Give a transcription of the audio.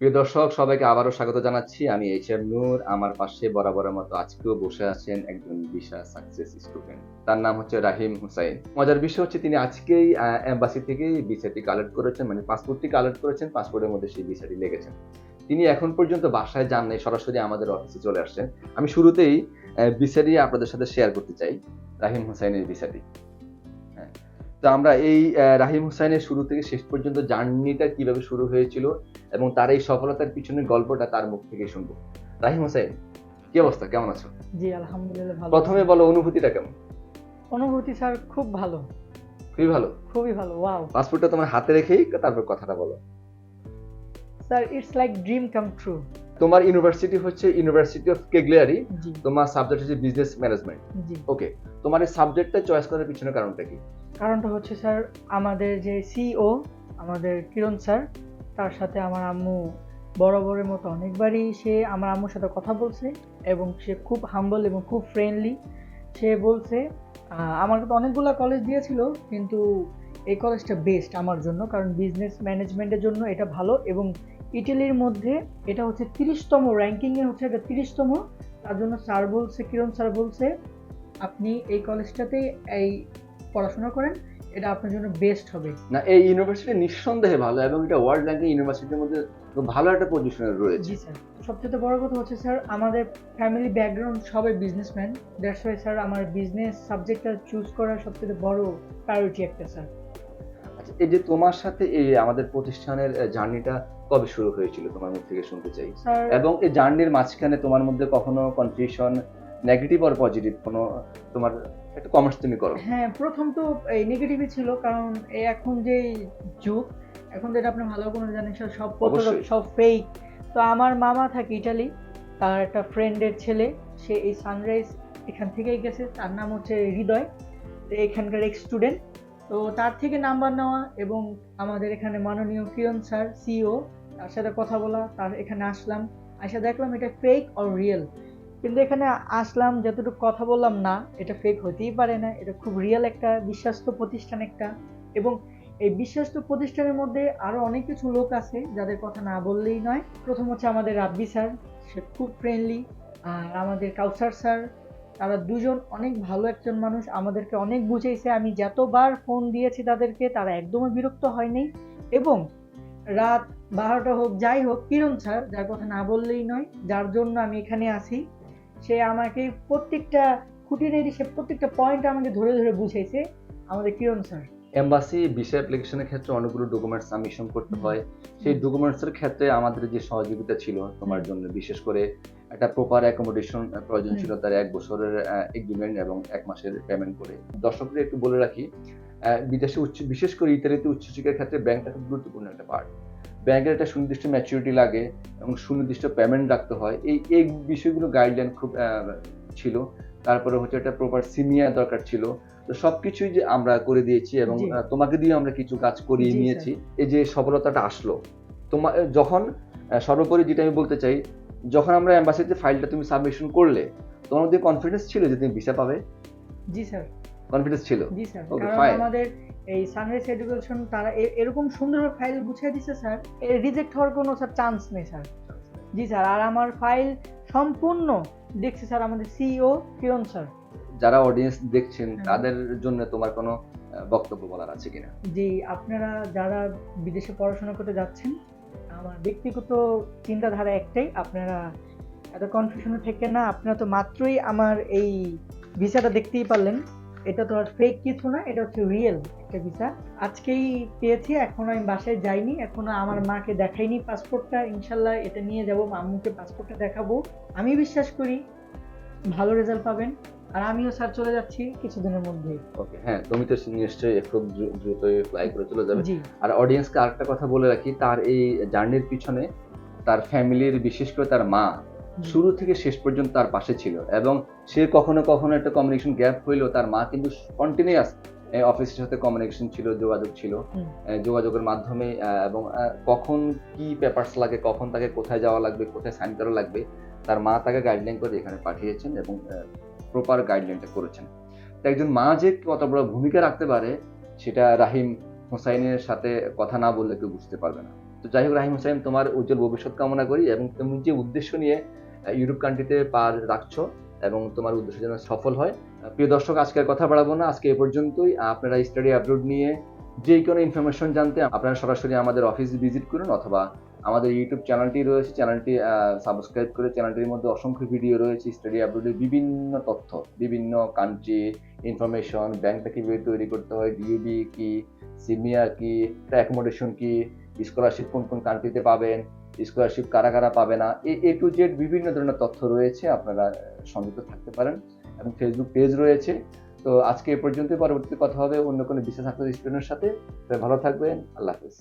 প্রিয় দর্শক, সবাইকে আবারও স্বাগত জানাচ্ছি। আমি এইচ.এম. নূর। আমার পাশে বরাবরের মতো আজকেও বসে আছেন একজন বিশাল সাকসেস স্টুডেন্ট। তার নাম হচ্ছে রাহিম হুসাইন। মজার বিষয় হচ্ছে তিনি আজকেই এম্বাসি থেকেই ভিসাটি কালেক্ট করেছেন, মানে পাসপোর্টটি কালেক্ট করেছেন, পাসপোর্টের মধ্যে সেই ভিসাটি লেগেছেন। তিনি এখন পর্যন্ত বাসায় যান নাই, সরাসরি আমাদের অফিসে চলে আসছেন। আমি শুরুতেই ভিসাটি আপনাদের সাথে শেয়ার করতে চাই, রাহিম হুসাইনের ভিসাটি। হ্যাঁ। তো আমরা এই রাহিম হুসাইনের শুরু থেকে শেষ পর্যন্ত জার্নিটা কিভাবে শুরু হয়েছিল এবং তার এই সফলতার পিছনের গল্পটা তার মুখ থেকেই শুনবো। রাহিম হোসেন, কি অবস্থা? কেমন আছো? জি, আলহামদুলিল্লাহ ভালো প্রথমে আছি। বলো অনুভূতিটা কেমন? অনুভূতি স্যার খুব ভালো, খুবই ভালো। খুবই ভালো। ওয়াও! পাসপোর্টটা তোমার হাতে রেখেই তারপর কথাটা বলো। Sir it's like dream come true. তোমার ইউনিভার্সিটি হচ্ছে ইউনিভার্সিটি অফ কেগলিয়ারি। জি, তোমার সাবজেক্ট হচ্ছে বিজনেস ম্যানেজমেন্ট। জি। ওকে। তোমার এই সাবজেক্টটা চয়েস করার পিছনে কারণটা কি? কারণটা হচ্ছে স্যার আমাদের যে সিইও আমাদের কিরণ স্যার, তার সাথে আমার আম্মু বরাবরের মতো অনেকবারই সে আমার আম্মুর সাথে কথা বলছে এবং সে খুব হাম্বল এবং খুব ফ্রেন্ডলি। সে বলছে আমাকে তো অনেকগুলা কলেজ দিয়েছিল কিন্তু এই কলেজটা বেস্ট আমার জন্য কারণ বিজনেস ম্যানেজমেন্টের জন্য এটা ভালো এবং ইটালির মধ্যে এটা হচ্ছে 30তম র্যাঙ্কিংয়ে হচ্ছে এটা 30তম। তার জন্য স্যার বলছে, কিরণ স্যার বলছে আপনি এই কলেজটাতেই এই পড়াশোনা করেন, এটা আপনার জন্য বেস্ট হবে। না, এই ইউনিভার্সিটি নিঃসন্দেহে ভালো এবং এটা ওয়ার্ল্ড র্যাঙ্কিং ইউনিভার্সিটির মধ্যে খুব ভালো একটা পজিশনে রয়েছে। জি স্যার। সবচেয়ে বড় কথা হচ্ছে স্যার আমাদের ফ্যামিলি ব্যাকগ্রাউন্ড সবাই বিজনেসম্যান। দ্যাটস ওয়াই স্যার আমার বিজনেস সাবজেক্টটা চুজ করার সবচেয়ে বড় প্রায়োরিটি একটা স্যার। আচ্ছা, এই যে তোমার সাথে এই আমাদের প্রতিষ্ঠানের জার্নিটা কবে শুরু হয়েছিল তোমার মুখ থেকে শুনতে চাই। স্যার এবং এই জার্নির মাঝখানে তোমার মধ্যে কখনো কনফিউশন, নেগেটিভ আর পজিটিভ কোনো তোমার একটু কমেন্টস তুমি করো। হ্যাঁ, প্রথম তো এই নেগেটিভই ছিল কারণ এই এখন যেই যুগ, এখন তো এটা আপনি ভালো করে জানেন স্যার সব অবশ্যই। সব ফেক। তো আমার মামা থাকে ইটালি, তার একটা ফ্রেন্ডের ছেলে, সে এই সানরাইজ এখান থেকেই গেছে, তার নাম হচ্ছে হৃদয়। তো এখানকার এক্স স্টুডেন্ট। তো তার থেকে নাম্বার নেওয়া এবং আমাদের এখানে মাননীয় কিরণ স্যার সিইও, তার সাথে কথা বলা, তার এখানে আসলাম, আইসা দেখলাম এটা ফেক অর রিয়েল। কিন্তু এখানে আসলাম যতটুকু কথা বললাম না এটা ফেক হতেই পারে না, এটা খুব রিয়েল একটা বিশ্বস্ত প্রতিষ্ঠান একটা। এবং এই বিশ্বস্ত প্রতিষ্ঠানের মধ্যে আরো অনেক কিছু লোক আছে যাদের কথা না বললেই নয়। প্রথম হচ্ছে আমাদের রাব্বি স্যার, সে খুব ফ্রেন্ডলি। আর আমাদের কাউসার স্যার, তারা দুজন অনেক ভালো একজন মানুষ, আমাদেরকে অনেক বুঝাইছে। আমি যতবার ফোন দিয়েছি তাদেরকে তারা একদমই বিরক্ত হয়নি। এবং রাত 12টা হোক যাই হোক, কিরণ স্যার যার কথা না বললেই নয়, যার জন্য আমি এখানে আছি, সে আমাকে প্রত্যেকটা খুঁটিনাটি, সে প্রত্যেকটা পয়েন্ট আমাকে ধরে ধরে বুঝাইছে, আমাদের কিরণ স্যার। এমবাসি ভিসা অ্যাপ্লিকেশনের ক্ষেত্রে অনেকগুলো ডকুমেন্টস সাবমিশন করতে হুম, হয়। সেই ডকুমেন্টসের ক্ষেত্রে আমাদের যে সহযোগিতা ছিল তোমার জন্য, বিশেষ করে একটা প্রপার অ্যাকোমোডেশন প্রয়োজন ছিল, তার 1 বছরের এগ্রিমেন্ট এবং 1 মাসের পেমেন্ট করে। দর্শকদের একটু বলে রাখি, বিদেশে বিশেষ করে ইতালিতে উচ্চশিক্ষার ক্ষেত্রে ব্যাংকটা খুব গুরুত্বপূর্ণ একটা পার্ট। ব্যাংকের একটা সুনির্দিষ্ট ম্যাচুরিটি লাগে এবং সুনির্দিষ্ট পেমেন্ট রাখতে হয়। এই বিষয়গুলো গাইডলাইন খুব ছিল। তারপরে হচ্ছে একটা প্রপার সিনিয়র দরকার ছিল। তো সবকিছুই যে আমরা করে দিয়েছি এবং জি, তোমাকে দিয়ে আমরা কিছু কাজ করিয়ে জি স্যার। নিয়েছি। এই যে সফলতাটা আসলো, যখন সর্বোপরি যেটা আমি বলতে চাই, যখন আমরা এম্বাসিতে ফাইলটা তুমি সাবমিশন করলে, তোমার মধ্যে কনফিডেন্স ছিল যে তুমি ভিসা পাবে? জি স্যার। কনফিডেন্স ছিল? জি স্যার। ওকে, কারণ ফাইন। আমাদের এই সানরাইজ এডুকেশন তারা এরকম সুন্দরভাবে ফাইল গুছিয়ে দিছে স্যার, রিজেক্ট হওয়ার কোনো স্যার চান্স নেই স্যার। জি স্যার। আর আমার ফাইল সম্পূর্ণ দেখছে স্যার আমাদের সিইও কিরণ স্যার। যারা অডিয়েন্স দেখছেন হ্যাঁ। তাদের জন্য তোমার কোনো বক্তব্য বলার আছে কিনা? জি, আপনারা যারা বিদেশে পড়াশোনা করতে যাচ্ছেন, আমার ব্যক্তিগত চিন্তাধারা একটাই, আপনারা এত কনফিউশনে থেকেন না। আপনারা তো মাত্রই আমার এই ভিসাটা দেখতেই পারলেন। এটা তো আর ফেক কিছু না, এটা হচ্ছে রিয়েল একটা ভিসা। আজকেই পেয়েছি, এখনো আমি বাসায় যাইনি, এখনো আমার মাকে দেখাইনি পাসপোর্টটা। ইনশাল্লাহ এটা নিয়ে যাব, আম্মুকে পাসপোর্টটা দেখাবো। আমি বিশ্বাস করি ভালো রেজাল্ট পাবেন। আর আমিও স্যার চলে যাচ্ছি কিছুদিনের মধ্যেই। ওকে, হ্যাঁ, তুমি তো নিশ্চয়ই খুব দ্রুতই ফ্লাই করে চলে যাবে। জি, আর অডিয়েন্সকে আরেকটা কথা বলে রাখি, তার এই জার্নির পিছনে তার ফ্যামিলির, বিশেষ করে তার মা জি, শুরু থেকে শেষ পর্যন্ত তার পাশে ছিল এবং সে কখনো কখনো একটা কমিউনিকেশন গ্যাপ হইলেও তার মা কিন্তু কন্টিনিউয়াস অফিসের সাথে কমিউনিকেশন ছিল, যোগাযোগ ছিল। হুম, যোগাযোগের মাধ্যমে এবং কখন কি পেপারস লাগে, কখন তাকে কোথায় যাওয়া লাগবে, কোথায় সাইন করা লাগবে, তার মা তাকে গাইডলাইন করে এখানে পাঠিয়েছেন এবং প্রপার গাইডলাইনটা করেছেন। তো একজন মা যে কত বড় ভূমিকা রাখতে পারে সেটা রাহিম হোসাইনের সাথে কথা না বললে কেউ বুঝতে পারবে না। তো যাই হোক রাহিম হোসেন, তোমার উজ্জ্বল ভবিষ্যৎ কামনা করি এবং তুমি যে উদ্দেশ্য নিয়ে ইউরোপ কান্ট্রিতে পা রাখছো এবং তোমার উদ্দেশ্য যেন সফল হয়। প্রিয় দর্শক, আজকে আর কথা বাড়াবো না, আজকে এ পর্যন্তই। আপনারা স্টাডি অ্যাব্রোড নিয়ে যে কোনো ইনফরমেশন জানতে আপনারা সরাসরি আমাদের অফিস ভিজিট করুন, অথবা আমাদের ইউটিউব চ্যানেলটি রয়েছে, চ্যানেলটি সাবস্ক্রাইব করে। চ্যানেলটির মধ্যে অসংখ্য ভিডিও রয়েছে স্টাডি অ্যাব্রোডের বিভিন্ন তথ্য, বিভিন্ন কান্ট্রি ইনফরমেশন, ব্যাংকটা কীভাবে তৈরি করতে হয়, ডিইবি কি, সিমিয়া কি, অ্যাকোমোডেশন কি, স্কলারশিপ কোন কোন কান্ট্রিতে পাবেন, স্কলারশিপ কারা কারা পাবে না, এ টু জেড বিভিন্ন ধরনের তথ্য রয়েছে, আপনারা সংযুক্ত থাকতে পারেন। এবং ফেসবুক পেজ রয়েছে। তো আজকে এ পর্যন্ত, পরবর্তী কথা হবে অন্য কোনো বিশেষ স্টুডেন্টের সাথে। ভালো থাকবেন, আল্লাহ হাফেজ।